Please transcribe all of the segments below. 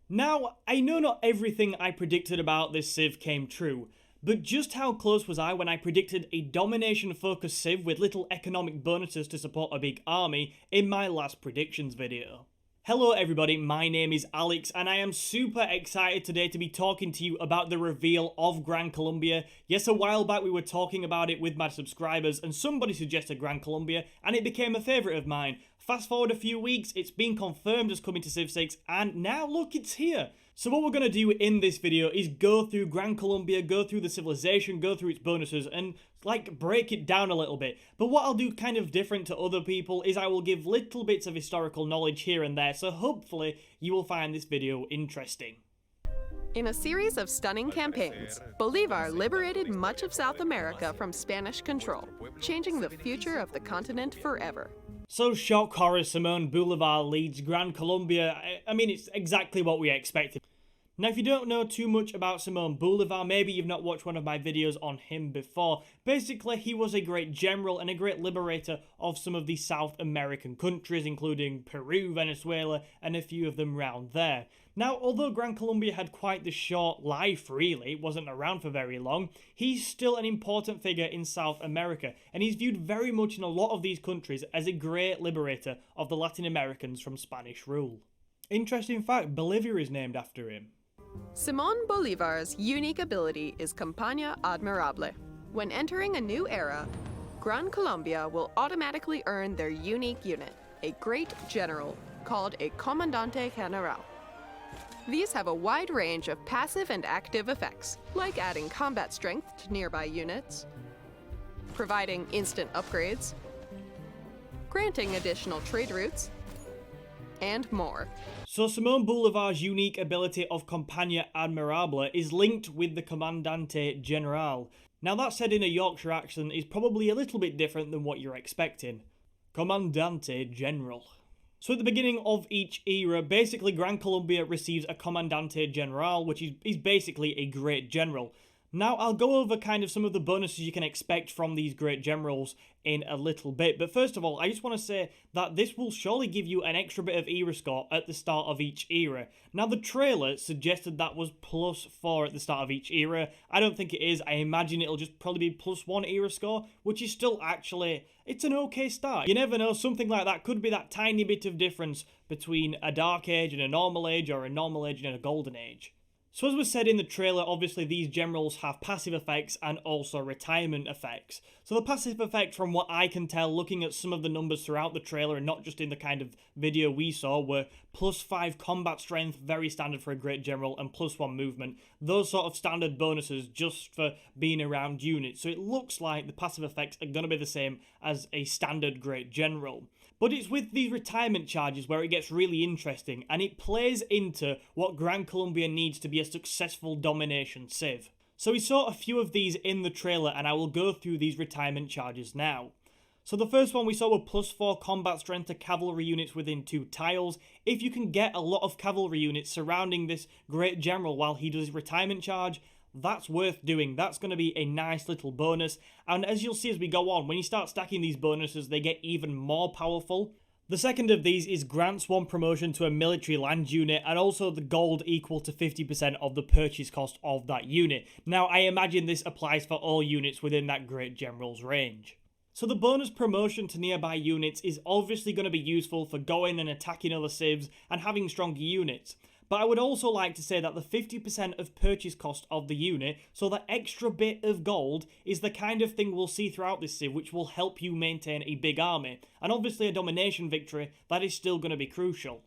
Now, I know not everything I predicted about this civ came true, but just how close was I when I predicted a domination-focused civ with little economic bonuses to support a big army in my last predictions video? Hello everybody, my name is Alex and I am super excited today to be talking to you about the reveal of Gran Colombia. Yes, a while back we were talking about it with my subscribers and somebody suggested Gran Colombia and it became a favourite of mine. Fast forward a few weeks, it's been confirmed as coming to Civ 6 and now look, it's here. So what we're going to do in this video is go through Gran Colombia, go through the civilization, go through its bonuses and like break it down a little bit. But what I'll do kind of different to other people is I will give little bits of historical knowledge here and there, so hopefully you will find this video interesting. In a series of stunning campaigns, Bolívar liberated much of South America from Spanish control, changing the future of the continent forever. So shock horror, Simón Bolívar leads Gran Colombia. I mean, it's exactly what we expected. Now, if you don't know too much about Simón Bolívar, maybe you've not watched one of my videos on him before. Basically, he was a great general and a great liberator of some of the South American countries, including Peru, Venezuela, and a few of them round there. Now, although Gran Colombia had quite the short life, really, it wasn't around for very long, he's still an important figure in South America, and he's viewed very much in a lot of these countries as a great liberator of the Latin Americans from Spanish rule. Interesting fact, Bolivia is named after him. Simón Bolívar's unique ability is Campaña Admirable. When entering a new era, Gran Colombia will automatically earn their unique unit, a great general, called a Commandante General. These have a wide range of passive and active effects, like adding combat strength to nearby units, providing instant upgrades, granting additional trade routes, and more. So Simón Bolívar's unique ability of Campaña Admirable is linked with the Commandante General. Now that said in a Yorkshire accent is probably a little bit different than what you're expecting. Commandante General. So at the beginning of each era, basically Gran Colombia receives a Commandante General, which is basically a great general. Now, I'll go over kind of some of the bonuses you can expect from these great generals in a little bit. But first of all, I just want to say that this will surely give you an extra bit of era score at the start of each era. Now, the trailer suggested that was +4 at the start of each era. I don't think it is. I imagine it'll just probably be +1 era score, which is still actually, it's an okay start. You never know, something like that could be that tiny bit of difference between a Dark Age and a Normal Age, or a Normal Age and a Golden Age. So as was said in the trailer, obviously these generals have passive effects and also retirement effects. So the passive effect, from what I can tell looking at some of the numbers throughout the trailer and not just in the kind of video we saw, were +5 combat strength, very standard for a great general, and +1 movement. Those sort of standard bonuses just for being around units. So it looks like the passive effects are going to be the same as a standard great general. But it's with these retirement charges where it gets really interesting, and it plays into what Gran Colombia needs to be a successful domination civ. So we saw a few of these in the trailer, and I will go through these retirement charges now. So the first one we saw were +4 combat strength to cavalry units within 2 tiles. If you can get a lot of cavalry units surrounding this great general while he does his retirement charge, that's worth doing. That's going to be a nice little bonus. And as you'll see as we go on, when you start stacking these bonuses, they get even more powerful. The second of these is grants 1 promotion to a military land unit, and also the gold equal to 50% of the purchase cost of that unit. Now, I imagine this applies for all units within that great general's range. So the bonus promotion to nearby units is obviously going to be useful for going and attacking other civs and having stronger units. But I would also like to say that the 50% of purchase cost of the unit, so that extra bit of gold, is the kind of thing we'll see throughout this civ, which will help you maintain a big army. And obviously a domination victory, that is still going to be crucial.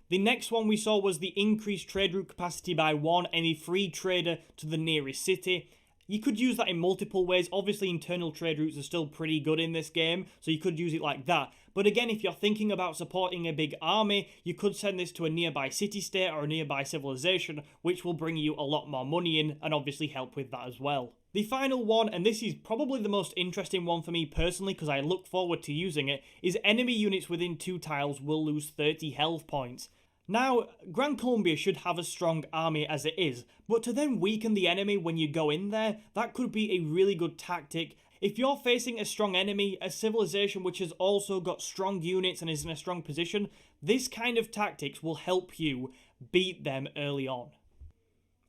The next one we saw was the increased trade route capacity by 1 any free trader to the nearest city. You could use that in multiple ways. Obviously, internal trade routes are still pretty good in this game, so you could use it like that. But again, if you're thinking about supporting a big army, you could send this to a nearby city-state or a nearby civilization, which will bring you a lot more money in and obviously help with that as well. The final one, and this is probably the most interesting one for me personally because I look forward to using it, is enemy units within 2 tiles will lose 30 health points. Now, Gran Colombia should have a strong army as it is, but to then weaken the enemy when you go in there, that could be a really good tactic If you're facing a strong enemy, a civilization which has also got strong units and is in a strong position, this kind of tactics will help you beat them early on.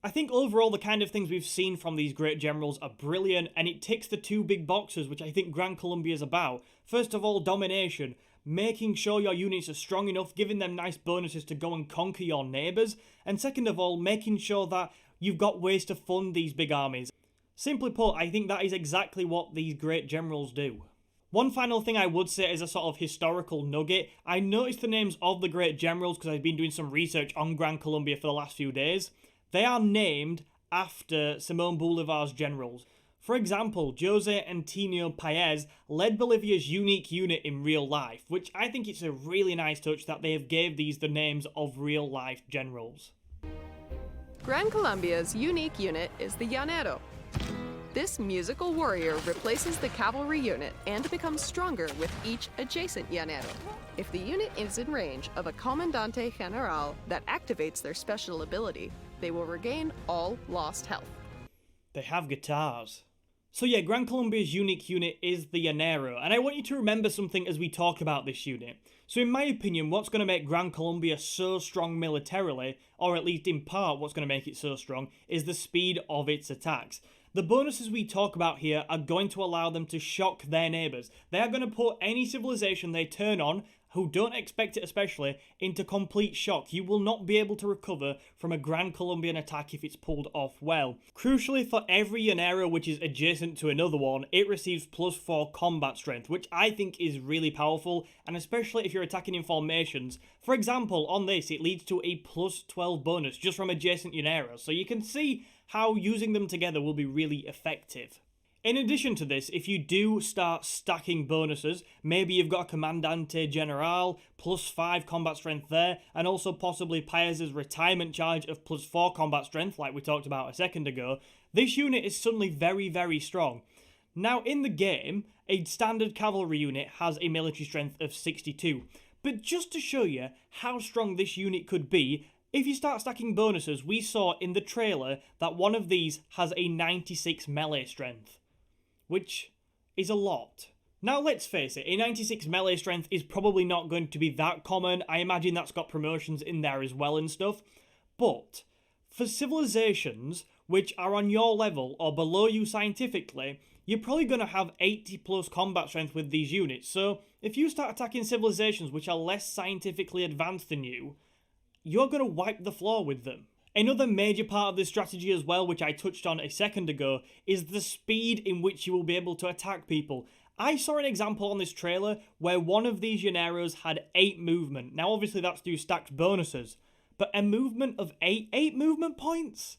I think overall the kind of things we've seen from these great generals are brilliant, and it ticks the two big boxes which I think Gran Colombia is about. First of all, domination, making sure your units are strong enough, giving them nice bonuses to go and conquer your neighbours, and second of all, making sure that you've got ways to fund these big armies. Simply put, I think that is exactly what these great generals do. One final thing I would say as a sort of historical nugget, I noticed the names of the great generals because I've been doing some research on Gran Colombia for the last few days. They are named after Simón Bolívar's generals. For example, José Antonio Páez led Bolivia's unique unit in real life, which I think it's a really nice touch that they have gave these the names of real life generals. Gran Colombia's unique unit is the Llanero. This musical warrior replaces the cavalry unit and becomes stronger with each adjacent llanero. If the unit is in range of a Commandante General that activates their special ability, they will regain all lost health. They have guitars. So yeah, Gran Colombia's unique unit is the Llanero, and I want you to remember something as we talk about this unit. So in my opinion, what's going to make Gran Colombia so strong militarily, or at least in part what's going to make it so strong, is the speed of its attacks. The bonuses we talk about here are going to allow them to shock their neighbours. They are going to put any civilization they turn on, who don't expect it especially, into complete shock. You will not be able to recover from a Gran Colombian attack if it's pulled off well. Crucially, for every Llanero which is adjacent to another one, it receives +4 combat strength, which I think is really powerful, and especially if you're attacking in formations. For example, on this, it leads to a +12 bonus just from adjacent Llaneros, so you can see how using them together will be really effective. In addition to this, if you do start stacking bonuses, maybe you've got a Commandante General, +5 combat strength there, and also possibly Páez's retirement charge of +4 combat strength, like we talked about a second ago, this unit is suddenly very, very strong. Now, in the game, a standard cavalry unit has a military strength of 62, but just to show you how strong this unit could be, if you start stacking bonuses, we saw in the trailer that one of these has a 96 melee strength, which is a lot. Now let's face it, a 96 melee strength is probably not going to be that common. I imagine that's got promotions in there as well and stuff. But for civilizations which are on your level or below you scientifically, you're probably going to have 80 plus combat strength with these units. So if you start attacking civilizations which are less scientifically advanced than you, you're going to wipe the floor with them. Another major part of this strategy as well, which I touched on a second ago, is the speed in which you will be able to attack people. I saw an example on this trailer where one of these Llaneros had 8 movement. Now obviously that's through stacked bonuses, but a movement of 8 movement points?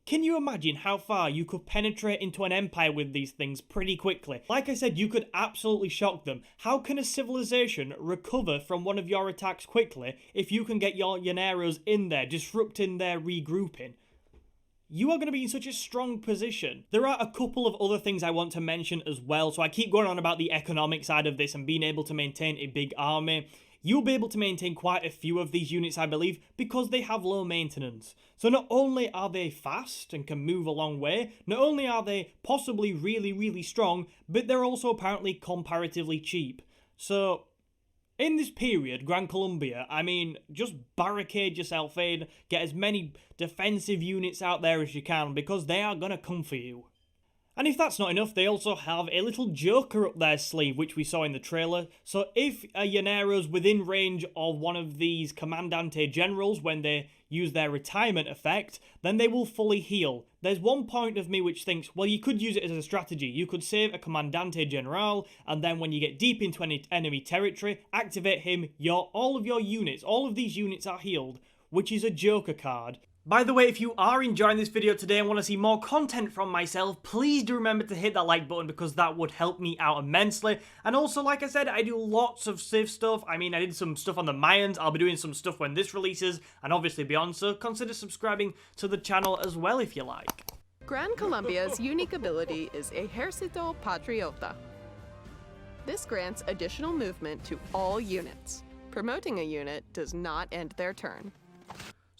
Can you imagine how far you could penetrate into an empire with these things pretty quickly? Like I said, you could absolutely shock them. How can a civilization recover from one of your attacks quickly if you can get your Llaneros in there, disrupting their regrouping? You are going to be in such a strong position. There are a couple of other things I want to mention as well, so I keep going on about the economic side of this and being able to maintain a big army. You'll be able to maintain quite a few of these units, I believe, because they have low maintenance. So not only are they fast and can move a long way, not only are they possibly really, really strong, but they're also apparently comparatively cheap. So in this period, Gran Colombia, I mean, just barricade yourself in, get as many defensive units out there as you can, because they are going to come for you. And if that's not enough, they also have a little joker up their sleeve, which we saw in the trailer. So if a Llanero's within range of one of these Commandante Generals when they use their retirement effect, then they will fully heal. There's one point of me which thinks, well, you could use it as a strategy. You could save a Commandante General, and then when you get deep into any enemy territory, activate him, all of your units, all of these units are healed, which is a joker card. By the way, if you are enjoying this video today and want to see more content from myself, please do remember to hit that like button because that would help me out immensely. And also, like I said, I do lots of Civ stuff. I mean, I did some stuff on the Mayans. I'll be doing some stuff when this releases and obviously beyond, so consider subscribing to the channel as well if you like. Gran Colombia's unique ability is Ejército Patriota. This grants additional movement to all units. Promoting a unit does not end their turn.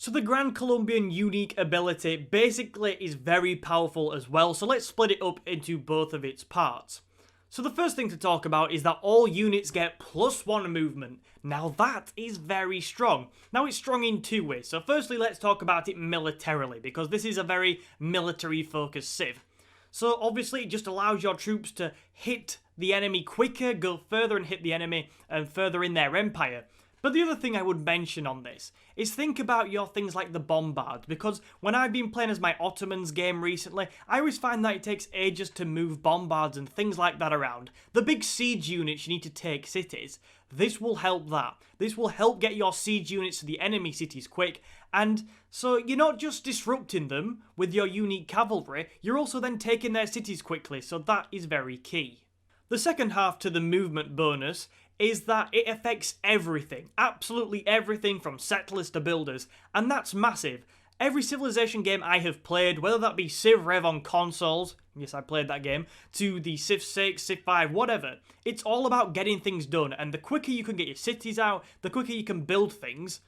So the Gran Colombian unique ability basically is very powerful as well, so let's split it up into both of its parts. So the first thing to talk about is that all units get +1 movement. Now that is very strong. Now it's strong in two ways. So firstly, let's talk about it militarily, because this is a very military focused civ. So obviously it just allows your troops to hit the enemy quicker, go further and hit the enemy and further in their empire. But the other thing I would mention on this is think about your things like the bombards, because when I've been playing as my Ottomans game recently, I always find that it takes ages to move bombards and things like that around. The big siege units you need to take cities, this will help that. This will help get your siege units to the enemy cities quick, and so you're not just disrupting them with your unique cavalry, you're also then taking their cities quickly, so that is very key. The second half to the movement bonus is that it affects everything, absolutely everything from settlers to builders, and that's massive. Every Civilization game I have played, whether that be Civ Rev on consoles, yes I played that game, to the Civ 6, Civ 5, whatever, it's all about getting things done, and the quicker you can get your cities out, the quicker you can build things,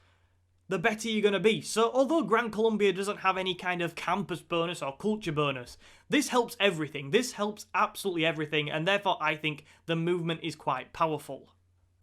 the better you're going to be. So although Gran Colombia doesn't have any kind of campus bonus or culture bonus, this helps everything, this helps absolutely everything, and therefore I think the movement is quite powerful.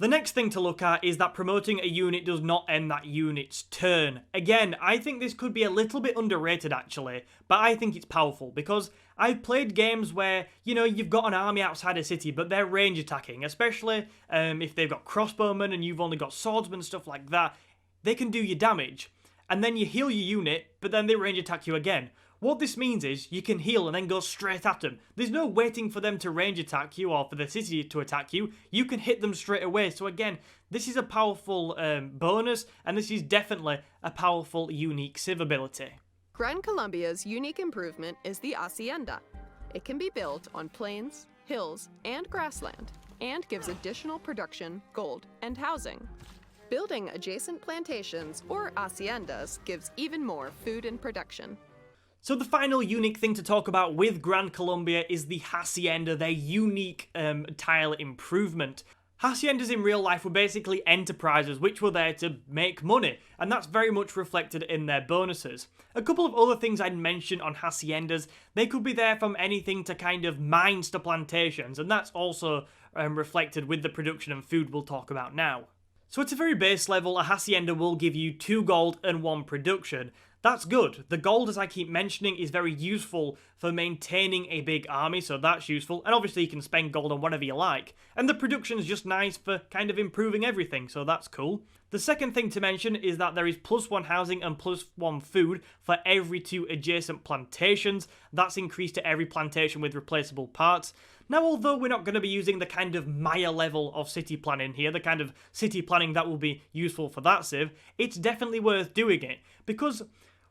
The next thing to look at is that promoting a unit does not end that unit's turn. Again, I think this could be a little bit underrated actually, but I think it's powerful because I've played games where, you know, you've got an army outside a city, but they're range attacking, especially if they've got crossbowmen and you've only got swordsmen and stuff like that. They can do you damage, and then you heal your unit, but then they range attack you again. What this means is you can heal and then go straight at them. There's no waiting for them to range attack you or for the city to attack you. You can hit them straight away. So again, this is a powerful bonus, and this is definitely a powerful unique civ ability. Gran Colombia's unique improvement is the Hacienda. It can be built on plains, hills, and grassland, and gives additional production, gold, and housing. Building adjacent plantations or haciendas gives even more food and production. So the final unique thing to talk about with Gran Colombia is the Hacienda, their unique tile improvement. Haciendas in real life were basically enterprises which were there to make money, and that's very much reflected in their bonuses. A couple of other things I'd mention on Haciendas, they could be there from anything to kind of mines to plantations, and that's also reflected with the production and food we'll talk about now. So at a very base level, a Hacienda will give you 2 gold and 1 production. That's good. The gold, as I keep mentioning, is very useful for maintaining a big army, so that's useful. And obviously you can spend gold on whatever you like. And the production's just nice for kind of improving everything, so that's cool. The second thing to mention is that there is +1 housing and +1 food for every 2 adjacent plantations. That's increased to every plantation with replaceable parts. Now, although we're not going to be using the kind of Maya level of city planning here, the kind of city planning that will be useful for that civ, it's definitely worth doing it. Because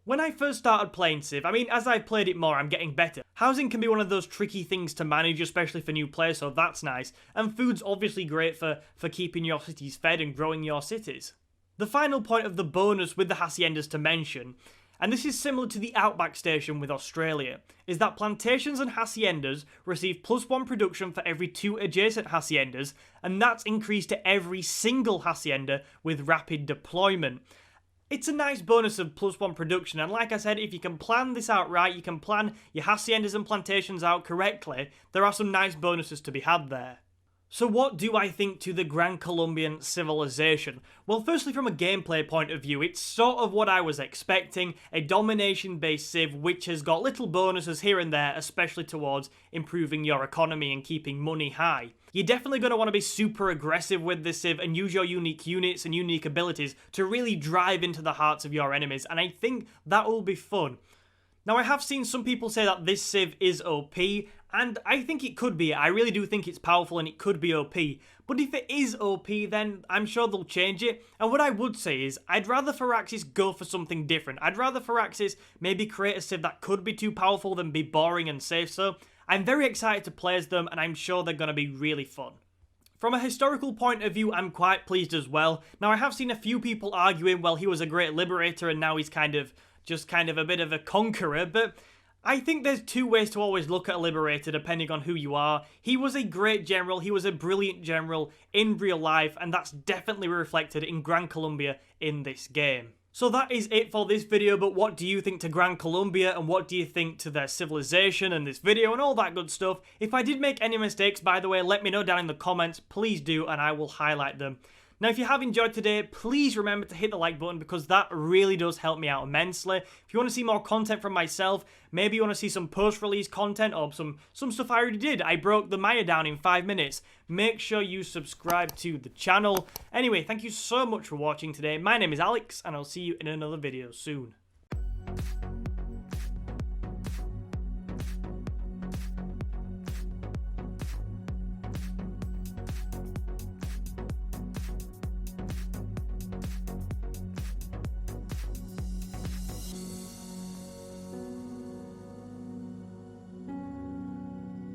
when I first started playing Civ, I mean, as I've played it more, I'm getting better. Housing can be one of those tricky things to manage, especially for new players, so that's nice. And food's obviously great for keeping your cities fed and growing your cities. The final point of the bonus with the Haciendas to mention, and this is similar to the Outback Station with Australia, is that plantations and Haciendas receive +1 production for every 2 adjacent Haciendas, and that's increased to every single Hacienda with rapid deployment. It's a nice bonus of +1 production, and like I said, if you can plan this out right, you can plan your Haciendas and plantations out correctly, there are some nice bonuses to be had there. So what do I think to the Gran Colombian civilization? Well, firstly, from a gameplay point of view, it's sort of what I was expecting, a domination-based civ which has got little bonuses here and there, especially towards improving your economy and keeping money high. You're definitely going to want to be super aggressive with this civ and use your unique units and unique abilities to really drive into the hearts of your enemies, and I think that will be fun. Now, I have seen some people say that this civ is OP, and I think it could be. I really do think it's powerful and it could be OP. But if it is OP, then I'm sure they'll change it. And what I would say is, I'd rather Firaxis go for something different. I'd rather Firaxis maybe create a civ that could be too powerful than be boring and safe. So I'm very excited to play as them, and I'm sure they're going to be really fun. From a historical point of view, I'm quite pleased as well. Now, I have seen a few people arguing, well, he was a great liberator and now he's just kind of a bit of a conqueror, but I think there's 2 ways to always look at a liberator depending on who you are. He was a great general, he was a brilliant general in real life, and that's definitely reflected in Gran Colombia in this game. So that is it for this video, but what do you think to Gran Colombia, and what do you think to their civilization and this video and all that good stuff? If I did make any mistakes, by the way, let me know down in the comments, please do, and I will highlight them. Now, if you have enjoyed today, please remember to hit the like button because that really does help me out immensely. If you want to see more content from myself, maybe you want to see some post-release content or some stuff I already did. I broke the Maya down in 5 minutes. Make sure you subscribe to the channel. Anyway, thank you so much for watching today. My name is Alex, and I'll see you in another video soon.